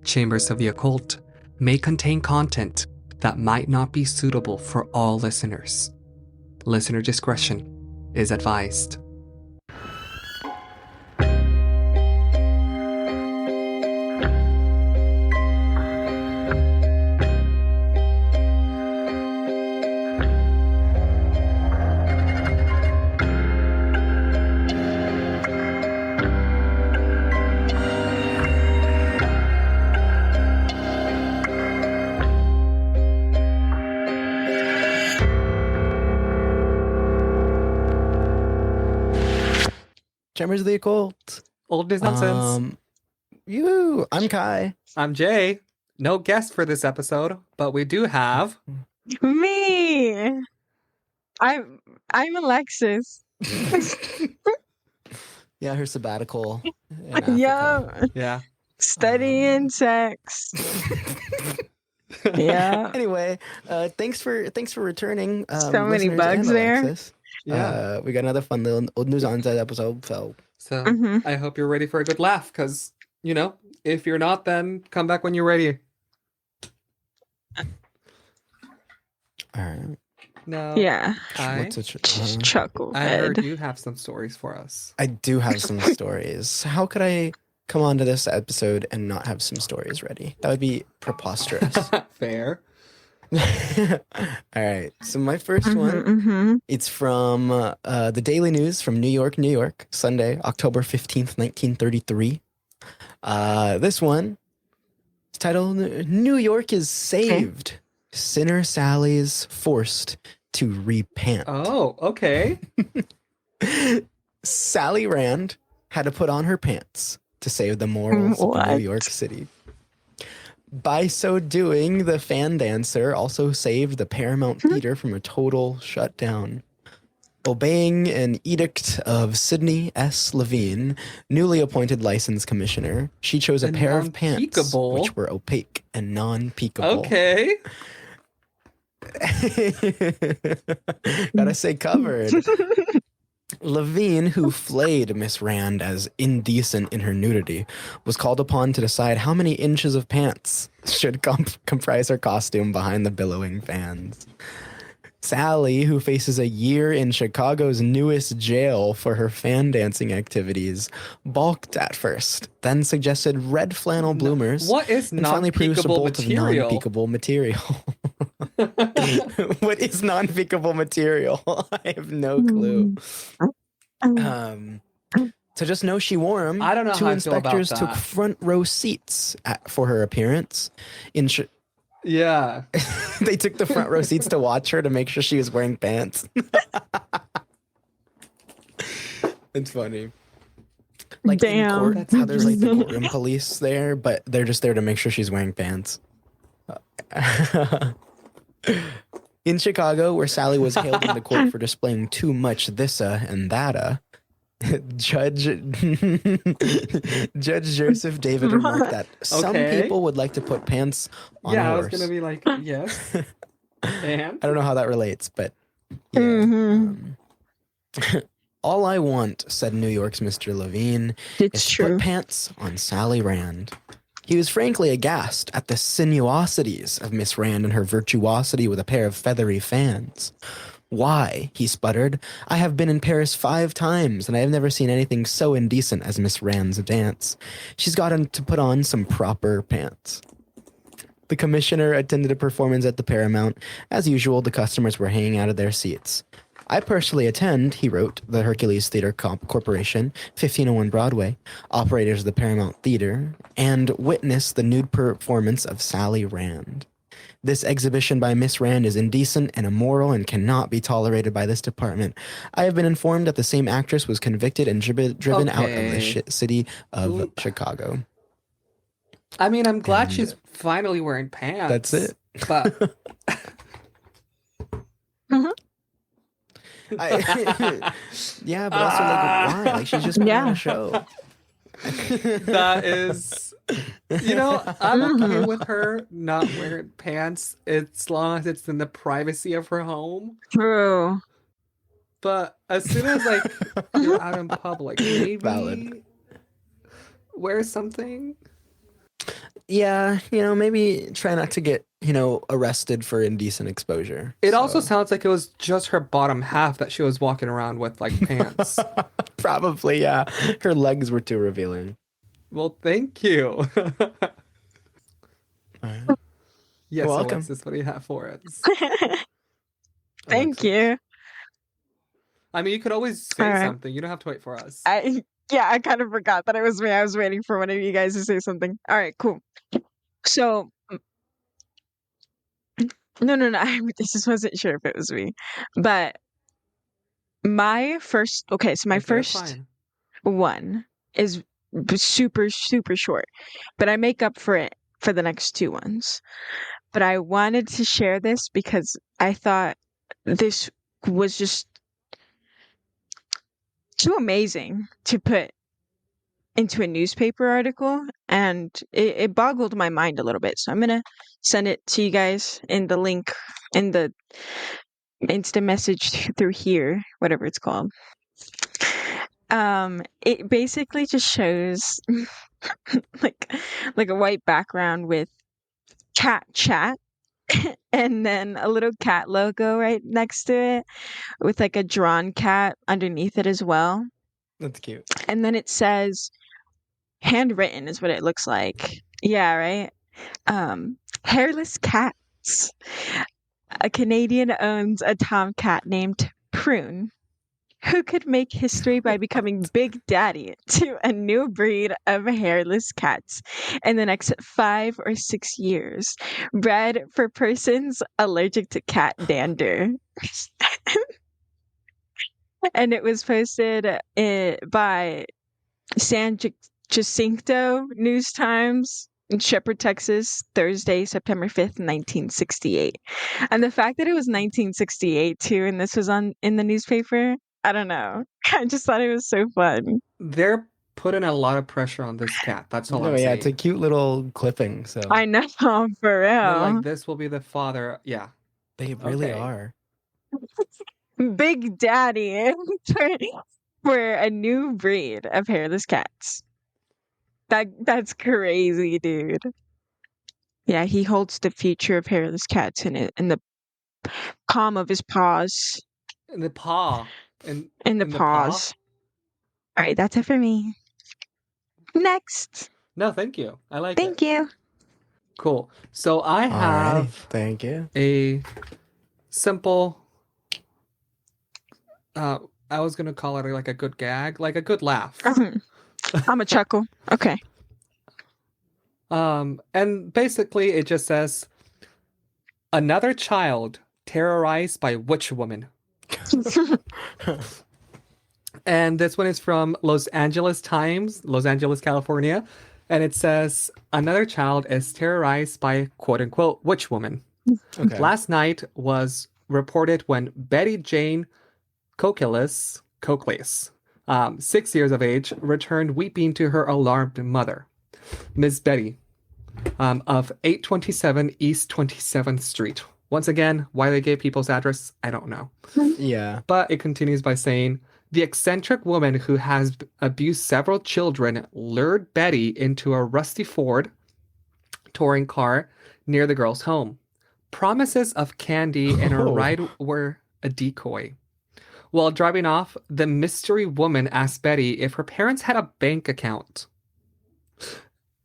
Chambers of the Occult may contain content that might not be suitable for all listeners. Listener discretion is advised. Chambers of the Occult. Old is nonsense. I'm Kai. I'm Jay. No guest for this episode, but we do have Me. I'm Alexis. Yeah, her sabbatical. in Africa. Yeah, studying sex. Yeah. Anyway, thanks for returning. So many listeners bugs and there. Alexis. We got another fun little old news on that episode. So I hope you're ready for a good laugh, because, you know, if you're not, then come back when you're ready. all right. No. Yeah. What's Chuckle. I heard you have some stories for us. I do have some stories. How could I come on to this episode and not have some stories ready? That would be preposterous. Fair. All right. So my first one, it's from the Daily News from New York, New York, Sunday, October 15th, 1933. This one is titled New York is Saved. Sinner Sally's forced to repent. Oh, okay. Sally Rand had to put on her pants to save the morals of New York City. By so doing, the fan dancer also saved the Paramount Theater from a total shutdown. Obeying an edict of Sidney S. Levine, newly appointed license commissioner, she chose a pair of pants which were opaque and non-peekable. Okay. Gotta say covered. Levine, who flayed Miss Rand as indecent in her nudity, was called upon to decide how many inches of pants should comprise her costume behind the billowing fans. Sally, who faces a year in Chicago's newest jail for her fan dancing activities, balked at first, then suggested red flannel bloomers. What is non-peekable material? Non-peekable material. What is non-peekable material? I have no clue. So just know she wore them. I don't know Two how I feel about inspectors that. took front row seats for her appearance. Yeah. They took the front row seats to watch her to make sure she was wearing pants. It's funny. Like damn. in court, that's how there's like the courtroom police there, but they're just there to make sure she's wearing pants. In Chicago, where Sally was hailed into court for displaying too much this'a and that'a, Judge Joseph David remarked that some people would like to put pants on a horse. Yeah, I was gonna be like, yes. And I don't know how that relates, but yeah. All I want, said New York's Mr. Levine, is to put pants on Sally Rand. He was frankly aghast at the sinuosities of Miss Rand and her virtuosity with a pair of feathery fans. Why, he sputtered, I have been in Paris 5 times, and I have never seen anything so indecent as Miss Rand's dance. She's got to put on some proper pants. The commissioner attended a performance at the Paramount. As usual, the customers were hanging out of their seats. I personally attend, he wrote, the Hercules Theater Corporation, 1501 Broadway, operators of the Paramount Theater, and witness the nude performance of Sally Rand. This exhibition by Miss Rand is indecent and immoral and cannot be tolerated by this department. I have been informed that the same actress was convicted and driven out of the city of Chicago. I mean, I'm glad she's finally wearing pants. That's it. But yeah, but also like why? Like she's just putting on a show. That is, you know, I'm okay with her not wearing pants as long as it's in the privacy of her home. True. But as soon as like you're out in public, maybe Valid. wear something. Yeah, maybe try not to get, arrested for indecent exposure. It also sounds like it was just her bottom half that she was walking around with, like pants. Probably, yeah. Her legs were too revealing. Well, thank you. Right. Yes, welcome. Alexis, what do you have for us? Thank you. I mean, you could always say something. You don't have to wait for us. I kind of forgot that it was me. I was waiting for one of you guys to say something. All right, cool. So, no. I just wasn't sure if it was me. But my first one is super, super short. But I make up for it for the next two ones. But I wanted to share this because I thought this was just too amazing to put into a newspaper article, and it boggled my mind a little bit. So I'm gonna send it to you guys in the link in the instant message through here, whatever it's called. It basically just shows like a white background with cat chat and then a little cat logo right next to it with like a drawn cat underneath it as well. That's cute. And then it says handwritten is what it looks like. Yeah, right? Hairless cats. A Canadian owns a tomcat named Prune, who could make history by becoming Big Daddy to a new breed of hairless cats in the next 5 or 6 years, bred for persons allergic to cat dander. And it was posted by San Jacinto News Times in Shepherd, Texas, Thursday, September 5th, 1968. And the fact that it was 1968 too, and this was in the newspaper, I don't know. I just thought it was so fun. They're putting a lot of pressure on this cat. That's all I'm saying. It's a cute little clipping. So I know, for real. They're like, this will be the father. Yeah. They really are. Big Daddy for a new breed of hairless cats. That's crazy, dude. Yeah, he holds the future of hairless cats in the palm of his paws. In the paw. In the paws. All right, that's it for me. Next. No, thank you. I like it. Thank you. Cool. So I have thank you. A simple I was gonna call it like a good gag, like a good laugh. I'm a chuckle. Okay. And basically it just says, another child terrorized by witch woman. And this one is from Los Angeles Times, Los Angeles, California. And it says, another child is terrorized by quote unquote witch woman. Okay. Last night was reported when Betty Jane Cochleas, 6 years of age, returned weeping to her alarmed mother, Miss Betty, of 827 East 27th Street. Once again, why they gave people's address, I don't know. Yeah. But it continues by saying, the eccentric woman who has abused several children lured Betty into a rusty Ford touring car near the girl's home. Promises of candy and a ride were a decoy. While driving off, the mystery woman asked Betty if her parents had a bank account.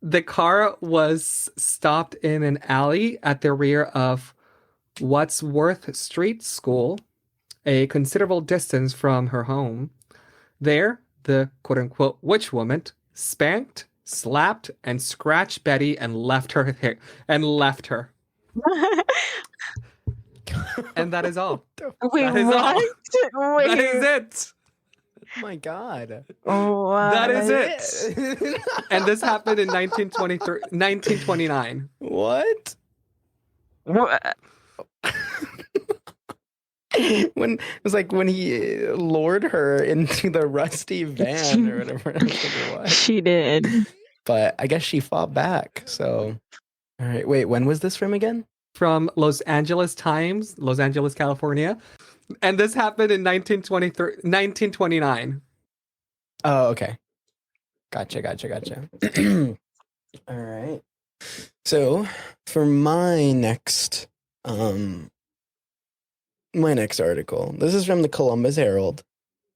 The car was stopped in an alley at the rear of Wadsworth Street School, a considerable distance from her home. There, the quote-unquote witch woman spanked, slapped, and scratched Betty and left her. And that is all. Wait, that is what? all. Wait. That is it. Oh my God. Oh, that is it. And this happened in 1929. What? What? When it was like when he lured her into the rusty van or whatever it was. She did. But I guess she fought back. So, all right. Wait, when was this from again? From Los Angeles Times, Los Angeles, California. And this happened in 1929. Oh, okay. Gotcha. All right. So, for my next article, this is from the Columbus Herald,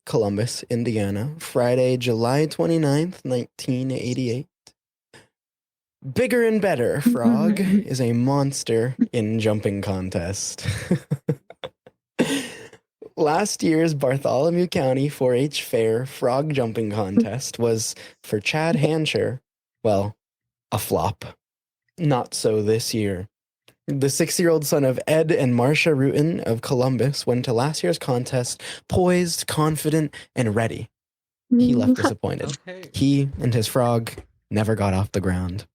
Columbus, Indiana, Friday, July 29th, 1988. Bigger and better frog is a monster in jumping contest. Last year's Bartholomew County 4-H Fair frog jumping contest was, for Chad Hancher, well, a flop. Not so this year. The 6-year-old son of Ed and Marcia Rutan of Columbus went to last year's contest poised, confident, and ready. He left disappointed. Okay. He and his frog never got off the ground.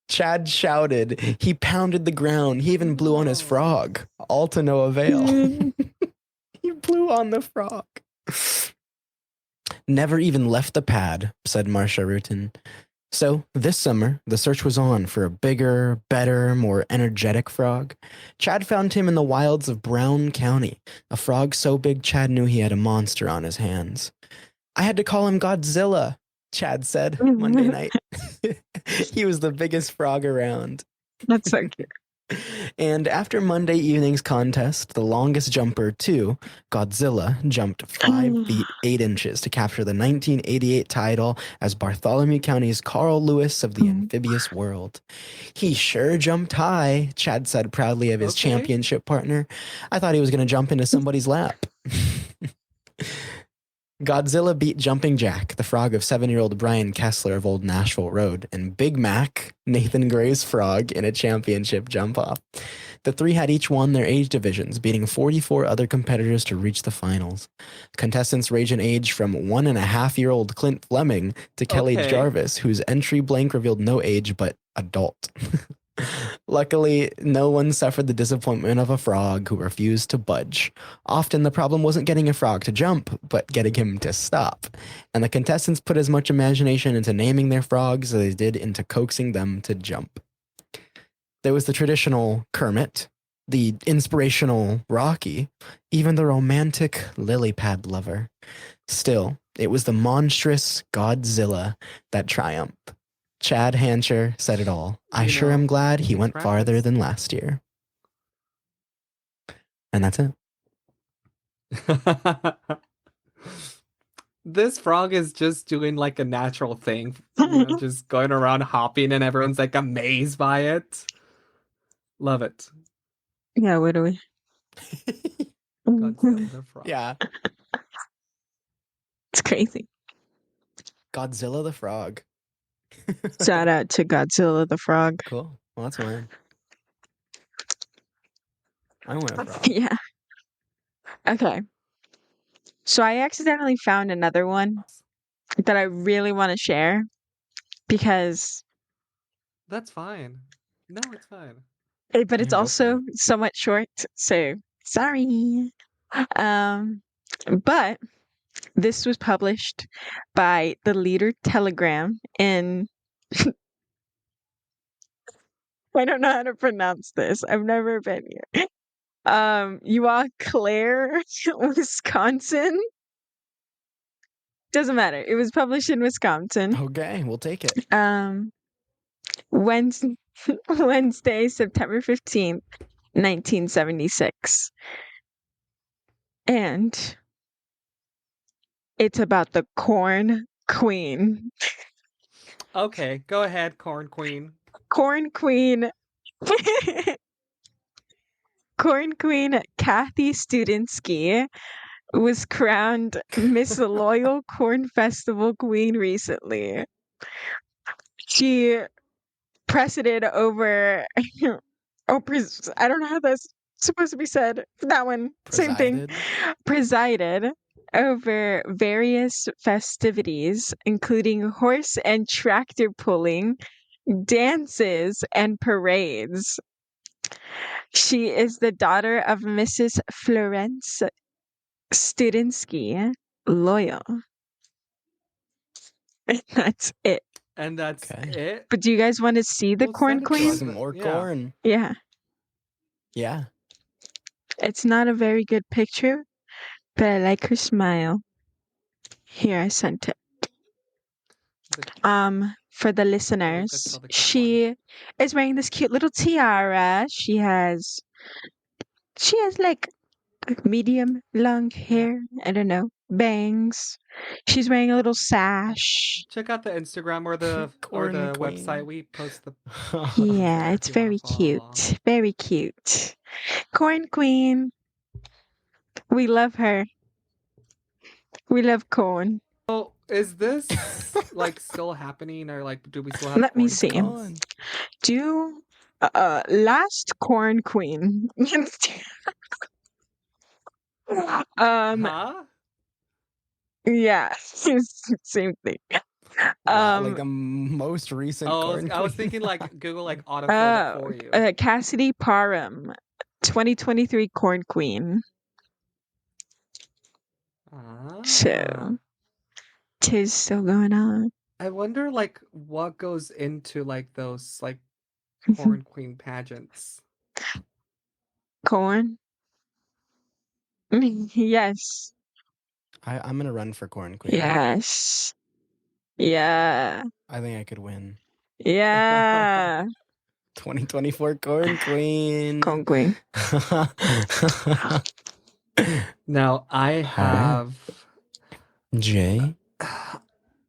Chad shouted. He pounded the ground. He even blew on his frog, all to no avail. He blew on the frog. Never even left the pad, said Marcia Rutan. So, this summer, the search was on for a bigger, better, more energetic frog. Chad found him in the wilds of Brown County, a frog so big Chad knew he had a monster on his hands. I had to call him Godzilla, Chad said Monday night. He was the biggest frog around. That's so cute. And after Monday evening's contest, the longest jumper, too, Godzilla, jumped 5 feet 8 inches to capture the 1988 title as Bartholomew County's Carl Lewis of the amphibious world. He sure jumped high, Chad said proudly of his championship partner. I thought he was going to jump into somebody's lap. Godzilla beat Jumping Jack, the frog of 7-year-old Brian Kessler of Old Nashville Road, and Big Mac, Nathan Gray's frog, in a championship jump-off. The three had each won their age divisions, beating 44 other competitors to reach the finals. Contestants range in age from 1.5-year-old Clint Fleming to Kelly Jarvis, whose entry blank revealed no age but adult. Luckily, no one suffered the disappointment of a frog who refused to budge. Often the problem wasn't getting a frog to jump, but getting him to stop. And the contestants put as much imagination into naming their frogs as they did into coaxing them to jump. There was the traditional Kermit, the inspirational Rocky, even the romantic lily pad lover. Still, it was the monstrous Godzilla that triumphed. Chad Hancher said it all. I sure am glad he went farther than last year. And that's it. This frog is just doing like a natural thing, just going around hopping and everyone's like amazed by it. Love it. Yeah, what do we? Godzilla the frog. Yeah. It's crazy. Godzilla the frog. Shout out to Godzilla the frog. Cool. Well, that's mine. I want a frog. Yeah. Okay. So I accidentally found another one that I really want to share because That's fine. No, it's fine. but it's also somewhat short, so sorry. But this was published by the Leader Telegram in I don't know how to pronounce this. I've never been here. Eau Claire, Wisconsin. Doesn't matter. It was published in Wisconsin. Okay, we'll take it. Wednesday, September 15th, 1976. And it's about the Corn Queen. Okay, go ahead, Corn Queen. Corn Queen. Corn Queen Kathy Studinski was crowned Miss Loyal Corn Festival Queen recently. She presided over I don't know how that's supposed to be said. That one, same thing. Presided over various festivities, including horse and tractor pulling, dances, and parades. She is the daughter of Mrs. Florence Studinski, Loyal. And that's it. And that's it? But do you guys want to see the Corn Queen? Some more corn. Yeah. Yeah. It's not a very good picture, but I like her smile. Here, I sent it. for the Let's listeners. tell the cat one. She is wearing this cute little tiara. She has like medium long hair. I don't know, bangs. She's wearing a little sash. Check out the Instagram or the Corn website. queen. We post the Yeah, if it's you wanna very follow cute. along. Very cute. Corn Queen. We love her. We love corn. So is this like still happening, or like do we still have Let me corn see. queens? Do last Corn Queen. Huh? Yeah, same thing. Wow, like a most recent corn I was queen. thinking like Google like autofilled it for you. Cassidy Parham, 2023 Corn Queen. So, tis still going on. I wonder like what goes into like those like corn queen pageants. Corn? Yes. I'm gonna run for corn queen. Yes. Yeah. I think I could win. Yeah. 2024 corn queen. Corn Queen. Now I have Jay.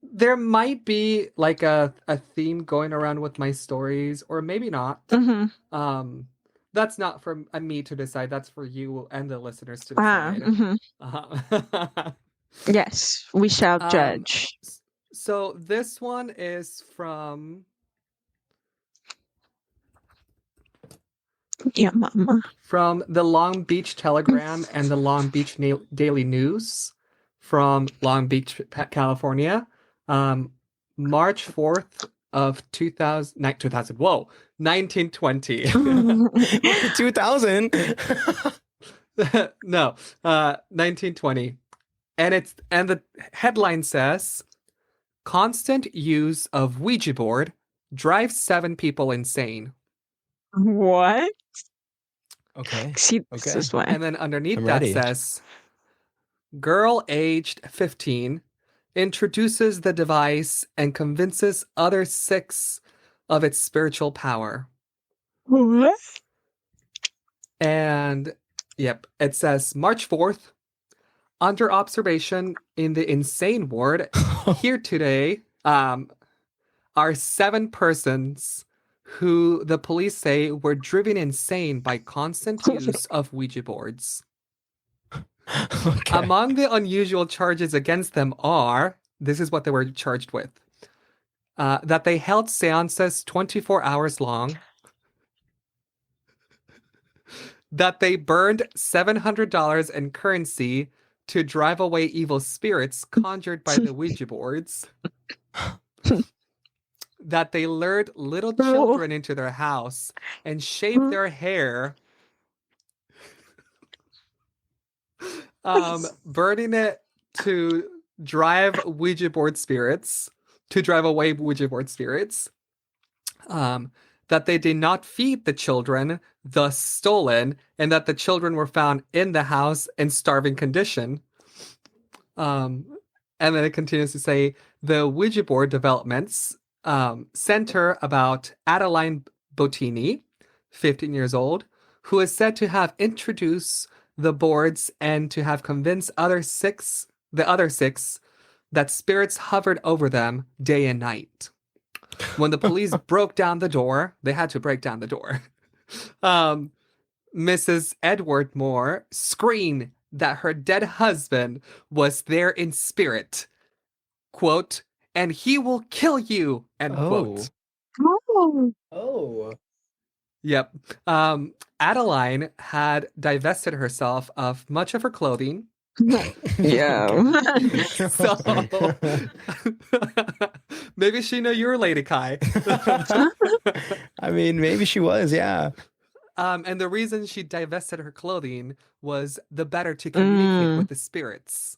There might be like a theme going around with my stories, or maybe not. Mm-hmm. That's not for me to decide. That's for you and the listeners to decide. Mm-hmm. Yes, we shall judge. So this one is from Mama. From the Long Beach Telegram and the Long Beach Daily News from Long Beach, California. March 4th of 1920. 2000? No, 1920. And the headline says, constant use of Ouija board drives 7 people insane. What? Okay. See, okay. This is why. And then underneath that says, girl aged 15 introduces the device and convinces other 6 of its spiritual power. What? And yep, it says March 4th, under observation in the insane ward here today, are 7 persons who the police say were driven insane by constant use of Ouija boards. Okay. Among the unusual charges against them are, this is what they were charged with, that they held seances 24 hours long, that they burned $700 in currency to drive away evil spirits conjured by the Ouija boards, that they lured little children into their house and shaved their hair, burning it to drive away Ouija board spirits, that they did not feed the children, thus stolen, and that the children were found in the house in starving condition. And then it continues to say, the Ouija board developments center about Adeline Bottini, 15 years old, who is said to have introduced the boards and to have convinced the other six that spirits hovered over them day and night. When the police broke down the door, they had to break down the door. Mrs. Edward Moore screamed that her dead husband was there in spirit. Quote, and he will kill you, end quote. Oh. Yep. Adeline had divested herself of much of her clothing. Yeah. So maybe she knew you were Lady Kai. I mean, maybe she was, yeah. And the reason she divested her clothing was the better to communicate with the spirits.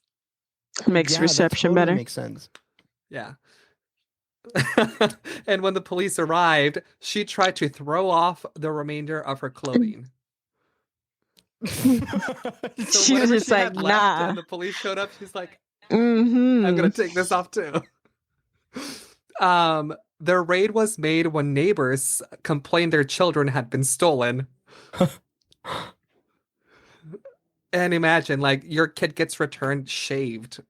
Makes reception that totally better. Makes sense. Yeah. And when the police arrived, she tried to throw off the remainder of her clothing. So She was just like, left, nah. when the police showed up, she's like, I'm gonna take this off too. Their raid was made when neighbors complained their children had been stolen. And imagine, like, your kid gets returned shaved.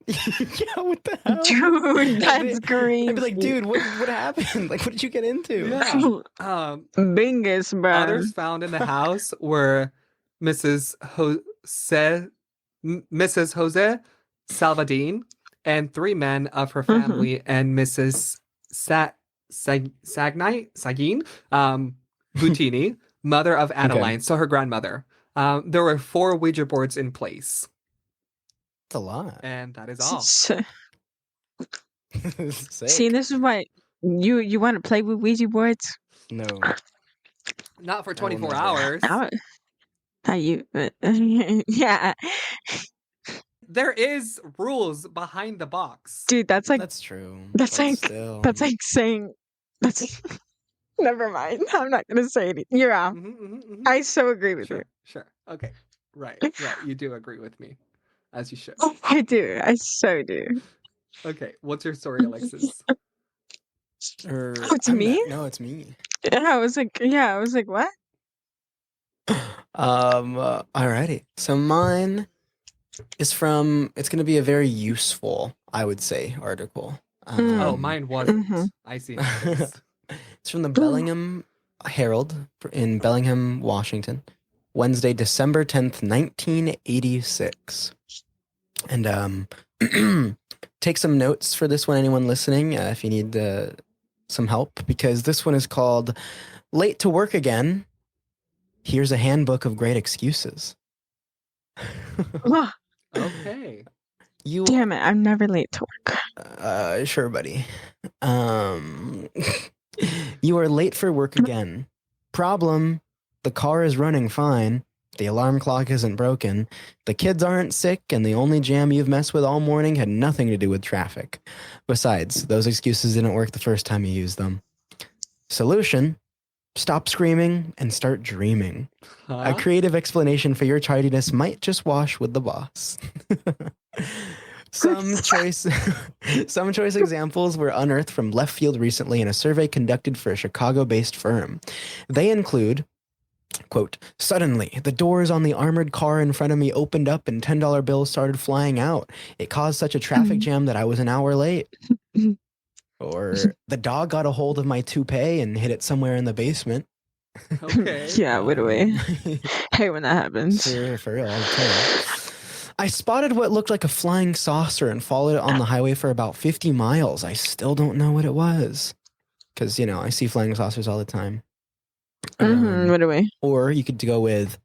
Yeah, what the hell? Dude, that's I'd be like, crazy. dude, what happened? Like, what did you get into? Yeah. Bingus, bro. Others found in the house were Mrs. Jose Salvadine and 3 men of her family and Mrs. Sagine Butini, mother of Adeline, so her grandmother. There were 4 Ouija boards in place. That's a lot. And that is all. See, this is why you want to play with Ouija boards? No. Not for 24 hours. How you? Yeah. There is rules behind the box. Dude, that's true. That's like saying that's never mind. I'm not gonna say anything. You're off. I so agree with you. Sure. Okay. Right. You do agree with me. As you should. I do. I so do. Okay. What's your story, Alexis? It's me? No, it's me. I was like, what? Alrighty. So mine is from, it's going to be a very useful, I would say, article. Mine wasn't. I see. It's from the Bellingham Herald in Bellingham, Washington. Wednesday, December 10th, 1986. And take some notes for this one, anyone listening, if you need some help, because this one is called Late to Work Again. Here's a handbook of great excuses. Okay. Damn it, I'm never late to work. Sure, buddy. You are late for work again. Problem, the car is running fine. The alarm clock isn't broken. The kids aren't sick, and the only jam you've messed with all morning had nothing to do with traffic. Besides, those excuses didn't work the first time you used them. Solution, stop screaming and start dreaming. A creative explanation for your tardiness might just wash with the boss. Some choice examples were unearthed from left field recently in a survey conducted for a Chicago-based firm. They include, quote, suddenly, the doors on the armored car in front of me opened up and $10 bills started flying out. It caused such a traffic jam that I was an hour late. Or the dog got a hold of my toupee and hid it somewhere in the basement. Okay. Yeah, what do we? Hey, when that happens. For real, I'll tell you. I spotted what looked like a flying saucer and followed it on the highway for about 50 miles. I still don't know what it was. Because, I see flying saucers all the time. What do we? Or you could go with,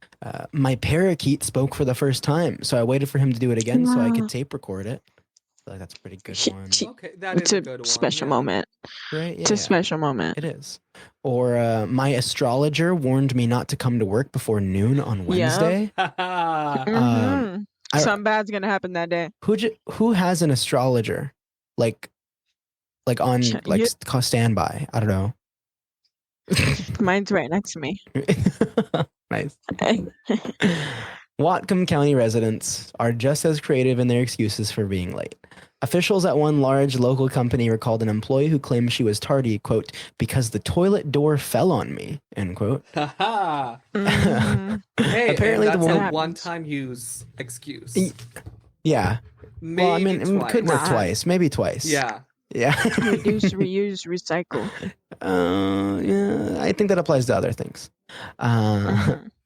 my parakeet spoke for the first time, so I waited for him to do it again so I could tape record it. I feel like that's a pretty good one. Okay, that is a good one. Special moment. Right? Yeah, it's a special moment. It is. Or my astrologer warned me not to come to work before noon on Wednesday. Something bad's gonna happen that day. Who has an astrologer? Like on standby? I don't know. Mine's right next to me. Nice. Whatcom County residents are just as creative in their excuses for being late. Officials at one large local company recalled an employee who claimed she was tardy, quote, because the toilet door fell on me, end quote. Hey, apparently that's a one-time use excuse. Yeah. Maybe twice. Couldn't have twice. Maybe twice. Yeah. Reduce, reuse, recycle. Yeah, I think that applies to other things.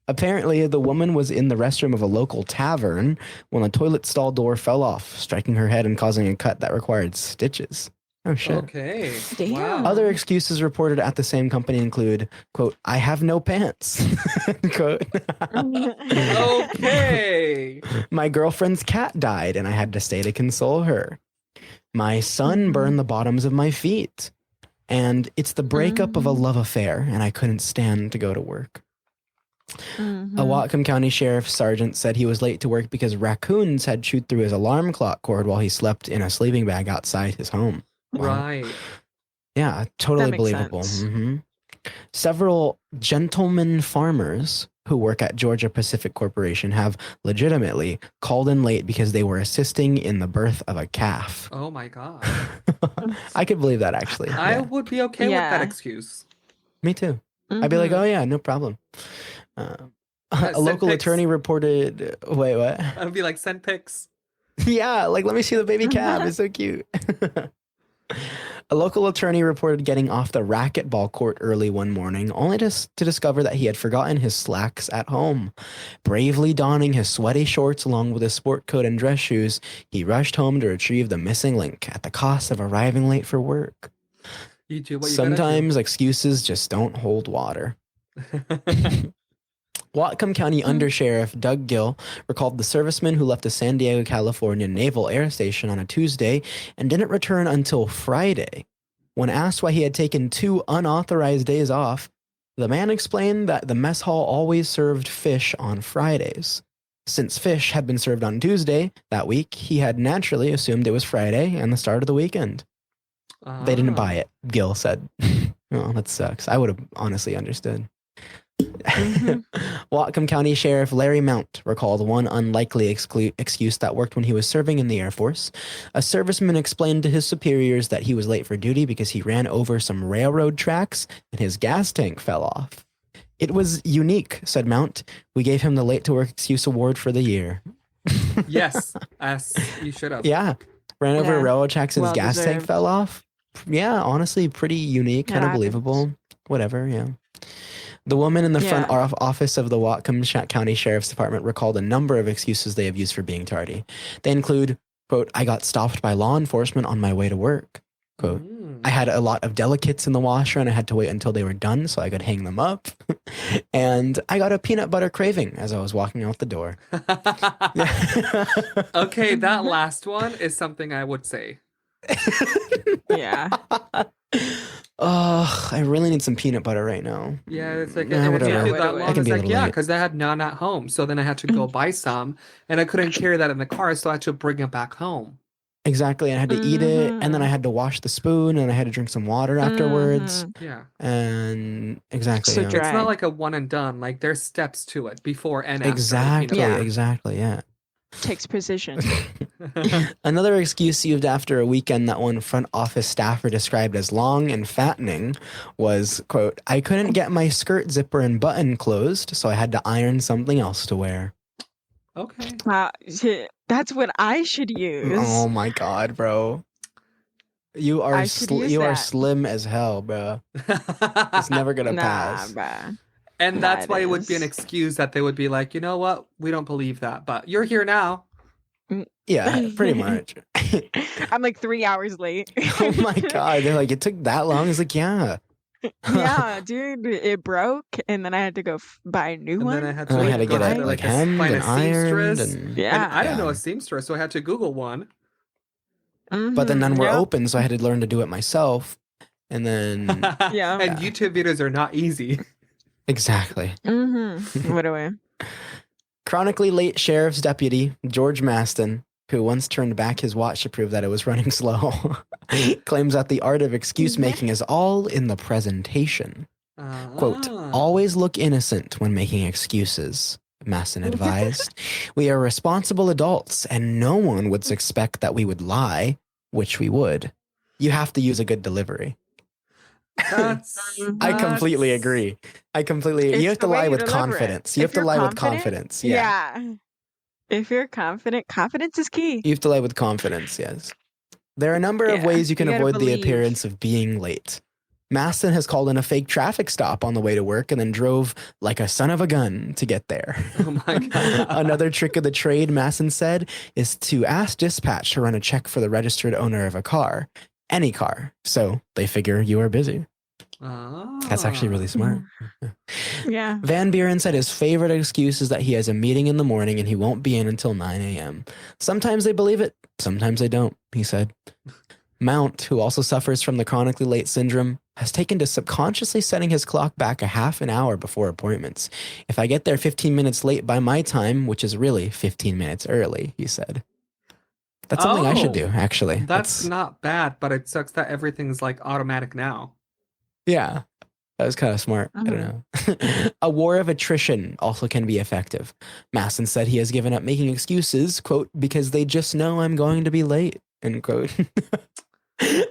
Apparently, the woman was in the restroom of a local tavern when a toilet stall door fell off, striking her head and causing a cut that required stitches. Oh, shit. Okay. Damn. Wow. Other excuses reported at the same company include, quote, I have no pants, quote. Okay. My girlfriend's cat died and I had to stay to console her. My son burned the bottoms of my feet. And it's the breakup of a love affair and I couldn't stand to go to work. A Whatcom County Sheriff Sergeant said he was late to work because raccoons had chewed through his alarm clock cord while he slept in a sleeping bag outside his home. Wow. Right. Yeah, totally believable. Several gentlemen farmers who work at Georgia Pacific Corporation have legitimately called in late because they were assisting in the birth of a calf. Oh my God. I could believe that, actually. I would be okay with that excuse. Me too. I'd be like, oh yeah, no problem. A local attorney reported, wait, what? I'd be like, send pics. Yeah, like, let me see the baby calf. It's so cute. A local attorney reported getting off the racquetball court early one morning, only to discover that he had forgotten his slacks at home. Bravely donning his sweaty shorts along with his sport coat and dress shoes, he rushed home to retrieve the missing link at the cost of arriving late for work. You do what you Sometimes excuses just don't hold water. Whatcom County Undersheriff Doug Gill recalled the serviceman who left the San Diego, California Naval Air Station on a Tuesday and didn't return until Friday. When asked why he had taken 2 unauthorized days off, the man explained that the mess hall always served fish on Fridays. Since fish had been served on Tuesday that week, he had naturally assumed it was Friday and the start of the weekend. They didn't buy it, Gill said. Oh, that sucks. I would have honestly understood. Whatcom County Sheriff Larry Mount recalled one unlikely excuse that worked when he was serving in the Air Force. A serviceman explained to his superiors that he was late for duty because he ran over some railroad tracks and his gas tank fell off. It was unique, said Mount. We gave him the Late to Work Excuse Award for the year. Yes, as you should have. Yeah. Ran over railroad tracks and his gas tank fell off. Yeah, honestly, pretty unique, kind of believable. Whatever, yeah. The woman in the front office of the Whatcom County Sheriff's Department recalled a number of excuses they have used for being tardy. They include, quote, I got stopped by law enforcement on my way to work. Quote, I had a lot of delicates in the washer and I had to wait until they were done so I could hang them up. And I got a peanut butter craving as I was walking out the door. Okay, that last one is something I would say. Yeah. Oh, I really need some peanut butter right now. Yeah, it's like, whatever. That long, I can it's be a like, little yeah, late. because I had none at home. So then I had to go buy some, and I couldn't carry that in the car, so I had to bring it back home. Exactly. And I had to eat it, and then I had to wash the spoon, and I had to drink some water afterwards. Yeah. And exactly. So yeah. It's not like a one and done. Like, there's steps to it before and after. Exactly. Exactly. Yeah. Takes precision. Another excuse used after a weekend that one front office staffer described as long and fattening was, quote, I couldn't get my skirt zipper and button closed, so I had to iron something else to wear. Okay. Wow, that's what I should use. Oh my God, bro. You are slim as hell, bro. It's never gonna pass. Bruh. And that's why it would be an excuse that they would be like, you know what? We don't believe that, but you're here now. Yeah, pretty much. I'm like 3 hours late. Oh my God. They're like, it took that long? It's like, yeah. Yeah, dude, it broke, and then I had to go buy a new one. And then I had to get it like hemmed and ironed. And I didn't know a seamstress, so I had to Google one. But then none were open, so I had to learn to do it myself. And then... And YouTube videos are not easy. Exactly. What a way. Chronically late sheriff's deputy, George Maston, who once turned back his watch to prove that it was running slow, claims that the art of excuse making is all in the presentation. Quote, always look innocent when making excuses, Maston advised. We are responsible adults, and no one would expect that we would lie, which we would. You have to use a good delivery. I completely agree. You have to lie with confidence. You have to lie with confidence. Yeah. If you're confident, confidence is key. You have to lie with confidence, yes. There are a number of ways you can avoid the appearance of being late. Maston has called in a fake traffic stop on the way to work and then drove like a son of a gun to get there. Oh my God. Another trick of the trade, Maston said, is to ask dispatch to run a check for the registered owner of a car. Any car. So they figure you are busy. That's actually really smart. Yeah. Van Buren said his favorite excuse is that he has a meeting in the morning and he won't be in until 9 a.m. Sometimes they believe it, sometimes they don't, he said. Mount, who also suffers from the chronically late syndrome, has taken to subconsciously setting his clock back a half an hour before appointments. If I get there 15 minutes late by my time, which is really 15 minutes early, he said. That's something I should do, actually. That's not bad, but it sucks that everything's like automatic now. Yeah. That was kind of smart. I don't know. A war of attrition also can be effective. Masson said he has given up making excuses, quote, because they just know I'm going to be late, end quote.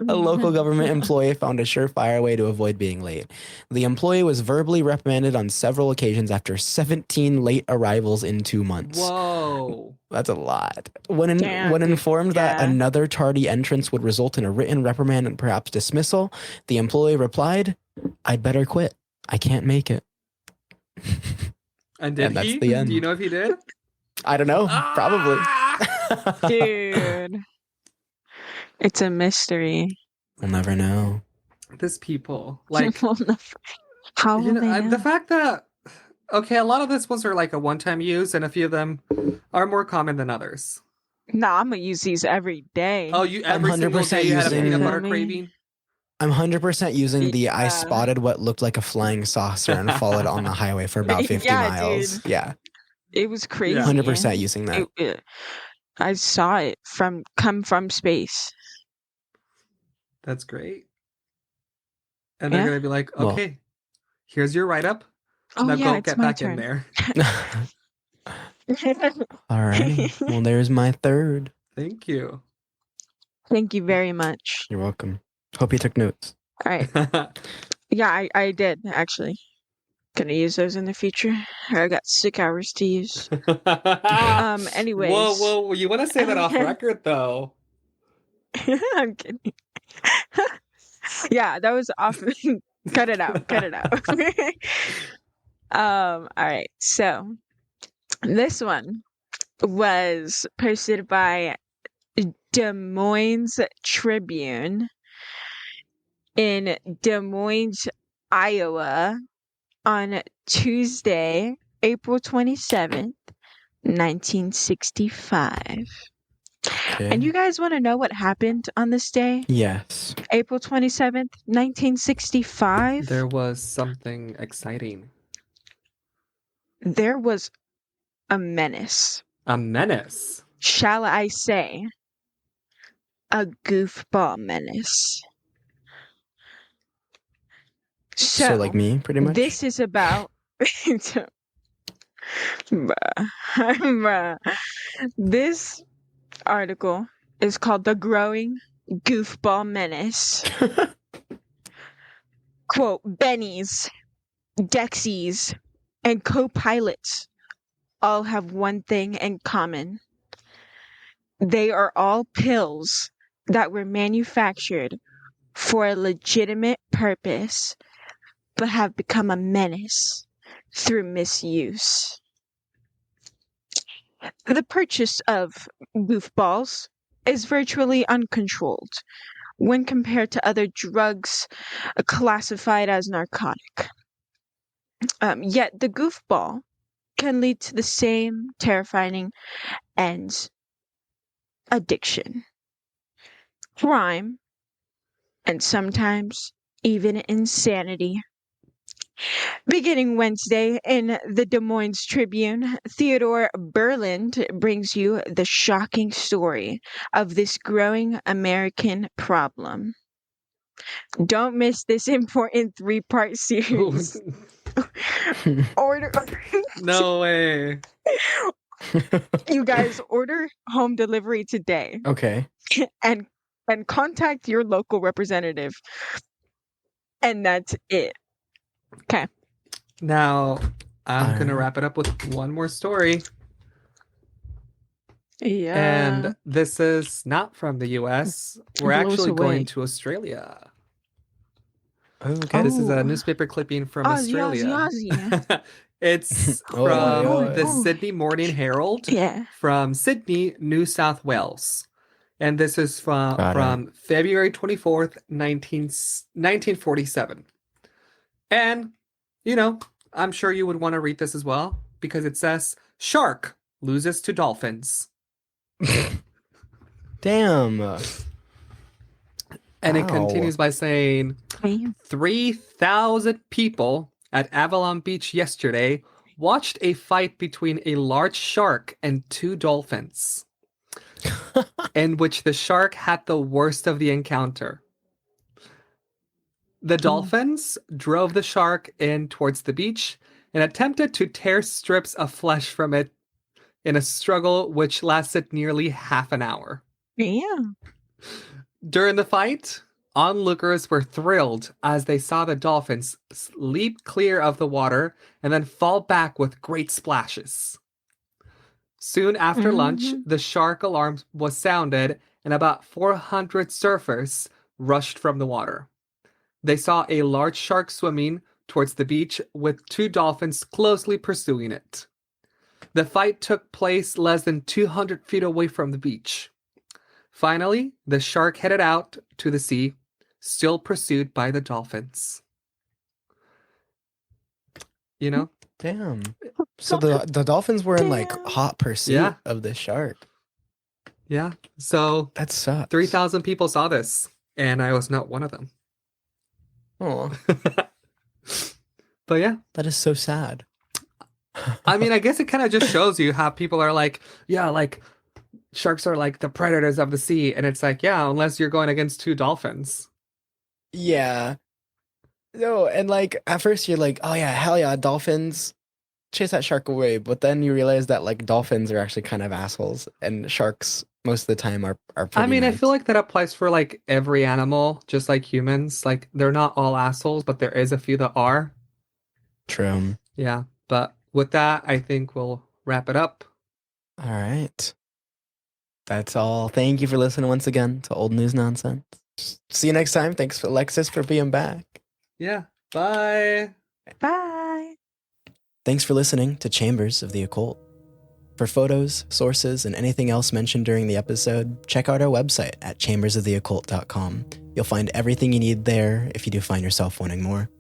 A local government employee found a surefire way to avoid being late. The employee was verbally reprimanded on several occasions after 17 late arrivals in 2 months. Whoa. That's a lot. When informed that another tardy entrance would result in a written reprimand and perhaps dismissal, the employee replied, I'd better quit. I can't make it. And did he? The end. Do you know if he did? I don't know. Probably. Dude. It's a mystery. We'll never know. This people. Like, how will they know? The fact that, okay, a lot of these ones are like a one-time use, and a few of them are more common than others. No, I'm going to use these every day. Oh, you every single day you had a peanut butter craving? I'm 100% using the I spotted what looked like a flying saucer and followed on the highway for about 50 miles. Dude. Yeah. It was crazy. 100% using that. I saw it come from space. That's great. And they're going to be like, okay, here's your write-up. Now go get back in there. All right. Well, there's my third. Thank you. Thank you very much. You're welcome. Hope you took notes. All right. Yeah, I did, actually. Gonna use those in the future. I got 6 hours to use. Anyways. Whoa. You want to say that off record, though. I'm kidding. Yeah, that was off. Cut it out. All right. So this one was posted by Des Moines Tribune in Des Moines, Iowa on Tuesday, April 27th, 1965. Okay. And you guys want to know what happened on this day? Yes. April 27th, 1965. There was something exciting. There was a menace. A menace? Shall I say, a goofball menace. So like me, pretty much? This is about... This article is called The Growing Goofball Menace. Quote, Bennies, Dexies, and co-pilots all have one thing in common. They are all pills that were manufactured for a legitimate purpose, but have become a menace through misuse. The purchase of goofballs is virtually uncontrolled when compared to other drugs classified as narcotic. Yet the goofball can lead to the same terrifying ends: addiction, crime, and sometimes even insanity. Beginning Wednesday in the Des Moines Tribune, Theodore Berland brings you the shocking story of this growing American problem. Don't miss this important 3-part series. Order. No way. You guys order home delivery today. Okay. And contact your local representative. And that's it. Okay. Now, I'm going to wrap it up with one more story. Yeah. And this is not from the US. We're actually going to Australia. Okay. This is a newspaper clipping from Australia. Aussie. It's from the Sydney Morning Herald from Sydney, New South Wales. And this is from February 24th, 1947. And, you know, I'm sure you would want to read this as well, because it says, Shark loses to dolphins. Damn. And it continues by saying, 3,000 people at Avalon Beach yesterday watched a fight between a large shark and 2 dolphins, in which the shark had the worst of the encounter. The dolphins drove the shark in towards the beach and attempted to tear strips of flesh from it in a struggle which lasted nearly half an hour. Yeah. During the fight, onlookers were thrilled as they saw the dolphins leap clear of the water and then fall back with great splashes. Soon after lunch, the shark alarm was sounded and about 400 surfers rushed from the water. They saw a large shark swimming towards the beach with 2 dolphins closely pursuing it. The fight took place less than 200 feet away from the beach. Finally, the shark headed out to the sea, still pursued by the dolphins. You know? Damn. So the dolphins were in like hot pursuit of the shark. Yeah. So that sucks. 3,000 people saw this, and I was not one of them. Oh. But yeah. That is so sad. I mean, I guess it kind of just shows you how people are like, yeah, like sharks are like the predators of the sea. And it's like, yeah, unless you're going against 2 dolphins. Yeah. No, and like at first you're like, oh yeah, hell yeah, dolphins, chase that shark away. But then you realize that like dolphins are actually kind of assholes, and sharks most of the time are pretty I mean, nice. I feel like that applies for like every animal, just like humans. Like they're not all assholes, but there is a few that are. True. Yeah. But with that, I think we'll wrap it up. All right. That's all. Thank you for listening once again to Old News Nonsense. See you next time. Thanks, Alexis, for being back. Yeah. Bye. Bye. Thanks for listening to Chambers of the Occult. For photos, sources, and anything else mentioned during the episode, check out our website at chambersoftheoccult.com. You'll find everything you need there if you do find yourself wanting more.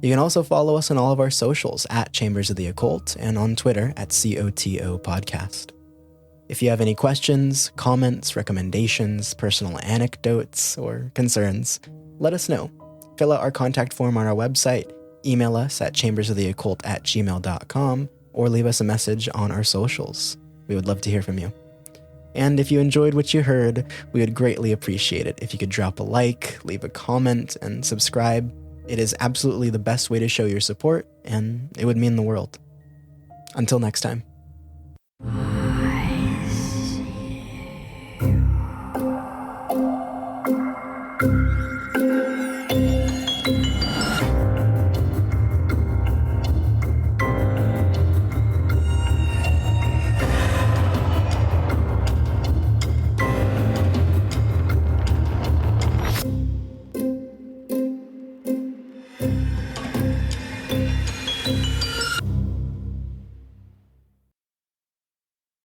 You can also follow us on all of our socials at Chambers of the Occult and on Twitter at COTO Podcast. If you have any questions, comments, recommendations, personal anecdotes, or concerns, let us know. Fill out our contact form on our website, email us at chambersoftheoccult@gmail.com, or leave us a message on our socials. We would love to hear from you. And if you enjoyed what you heard, we would greatly appreciate it if you could drop a like, leave a comment, and subscribe. It is absolutely the best way to show your support, and it would mean the world. Until next time.